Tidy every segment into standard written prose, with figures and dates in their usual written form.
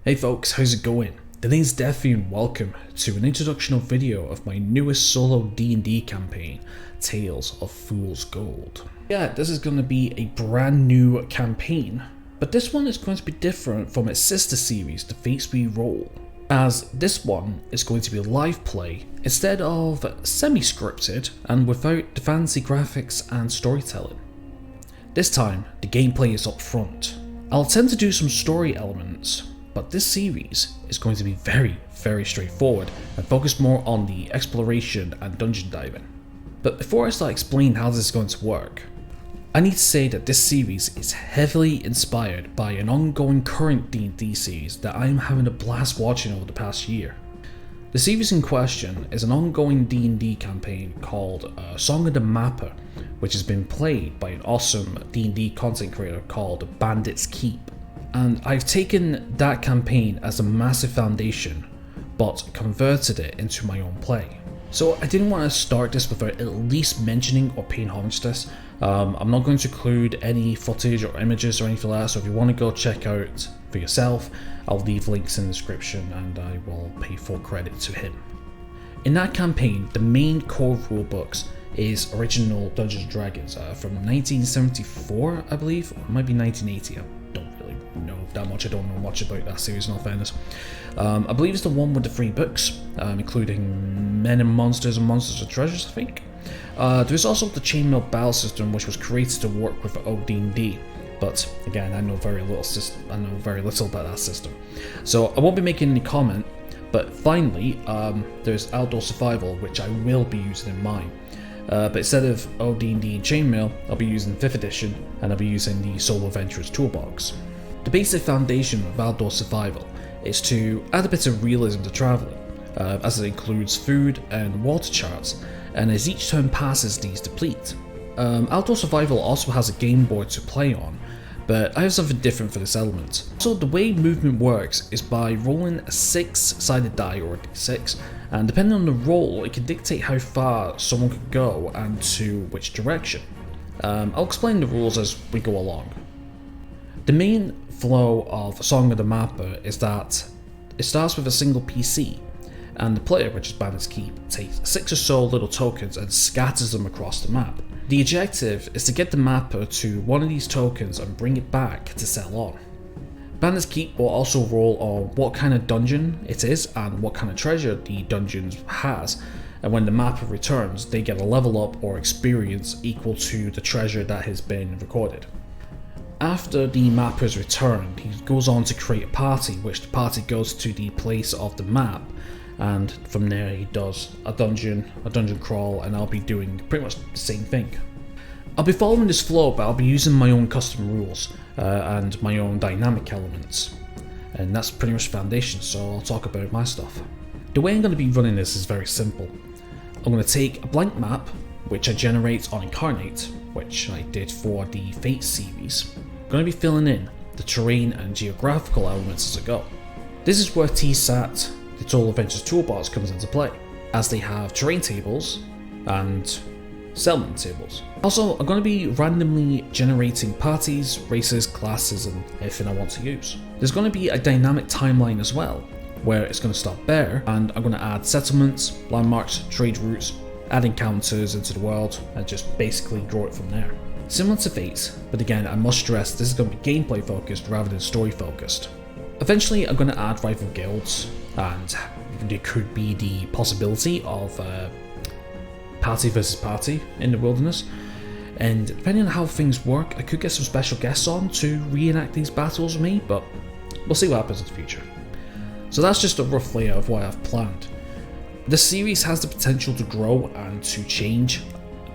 Hey folks, how's it going? Today's Deathy and welcome to an introductional video of my newest solo D&D campaign, Tales of Fool's Gold. Yeah, this is going to be a brand new campaign, but this one is going to be different from its sister series, The Fates We Roll, as this one is going to be a live play instead of semi-scripted and without the fancy graphics and storytelling. This time, the gameplay is up front. I'll attempt to do some story elements, but this series is going to be very straightforward and focus more on the exploration and dungeon diving. But before I start explaining how this is going to work, I need to say that this series is heavily inspired by an ongoing current D&D series that I am having a blast watching over the past year. The series in question is an ongoing D&D campaign called Song of the Mapper, which has been played by an awesome D&D content creator called Bandit's Keep. And I've taken that campaign as a massive foundation, but converted it into my own play. So I didn't want to start this without at least mentioning or paying homage to this. I'm not going to include any footage or images or anything like that, so if you want to go check out for yourself, I'll leave links in the description and I will pay full credit to him. In that campaign, the main core rulebooks is original Dungeons & Dragons from 1974, I believe, or it might be 1980. I don't really know that much. I don't know much about that series in all fairness. I believe it's the one with the 3 books, including Men and Monsters and Monsters and Treasures, I think. There's also the chainmail battle system, which was created to work with D&D, but again, I know very little about that system, so I won't be making any comment. But finally, there's Outdoor Survival, which I will be using in mine. But instead of D&D and chainmail, I'll be using 5th edition, and I'll be using the Solo Adventurers Toolbox. The basic foundation of Outdoor Survival is to add a bit of realism to travelling, as it includes food and water charts, and as each turn passes, these deplete. Outdoor Survival also has a game board to play on, but I have something different for this element. So the way movement works is by rolling a 6-sided die or a d6, and depending on the roll, it can dictate how far someone could go and to which direction. I'll explain the rules as we go along. The main flow of Song of the Mapper is that it starts with a single PC, and the player, which is Bandit's Keep, takes 6 or so little tokens and scatters them across the map. The objective is to get the mapper to one of these tokens and bring it back to settle on. Bandit's Keep will also roll on what kind of dungeon it is and what kind of treasure the dungeon has, and when the mapper returns, they get a level up or experience equal to the treasure that has been recorded. After the mapper is returned, he goes on to create a party, which the party goes to the place of the map, and from there he does a dungeon crawl, and I'll be doing pretty much the same thing. I'll be following this flow, but I'll be using my own custom rules and my own dynamic elements, and that's pretty much the foundation, so I'll talk about my stuff. The way I'm going to be running this is very simple. I'm going to take a blank map, which I generate on Incarnate, which I did for the Fate series. I'm going to be filling in the terrain and geographical elements as I go. This is where TSAT, the Total Adventures Toolbox, comes into play, as they have terrain tables and settlement tables. Also, I'm going to be randomly generating parties, races, classes, and everything I want to use. There's going to be a dynamic timeline as well, where it's going to start bare, and I'm going to add settlements, landmarks, trade routes, add encounters into the world, and just basically draw it from there. Similar to Fates, but again, I must stress this is going to be gameplay focused rather than story focused. Eventually, I'm going to add rival guilds, and there could be the possibility of party versus party in the wilderness, and depending on how things work, I could get some special guests on to reenact these battles with me, but we'll see what happens in the future. So that's just a rough layout of what I've planned. The series has the potential to grow and to change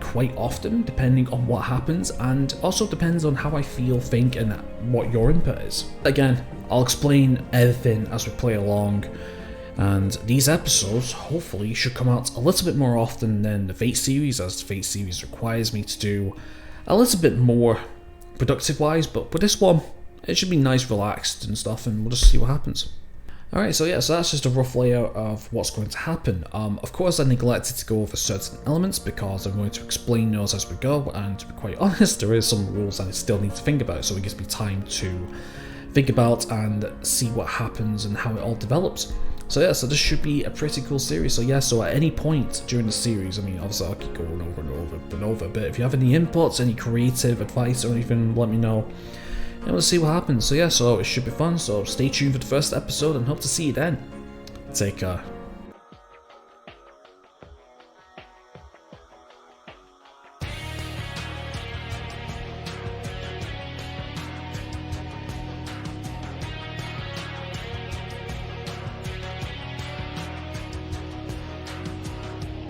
quite often depending on what happens, and also depends on how I feel, think, and what your input is. Again, I'll explain everything as we play along, and these episodes hopefully should come out a little bit more often than the Fate series, as the Fate series requires me to do a little bit more productive wise, but with this one it should be nice, relaxed and stuff, and we'll just see what happens. Alright, so that's just a rough layout of what's going to happen. Of course I neglected to go over certain elements because I'm going to explain those as we go, and to be quite honest, there is some rules I still need to think about, so it gives me time to think about and see what happens and how it all develops. So yeah, so this should be a pretty cool series. So yeah, so at any point during the series, I mean, obviously I'll keep going over and over, but if you have any inputs, any creative advice or anything, let me know. And we'll see what happens. So yeah, so it should be fun. So stay tuned for the first episode and hope to see you then. Take care.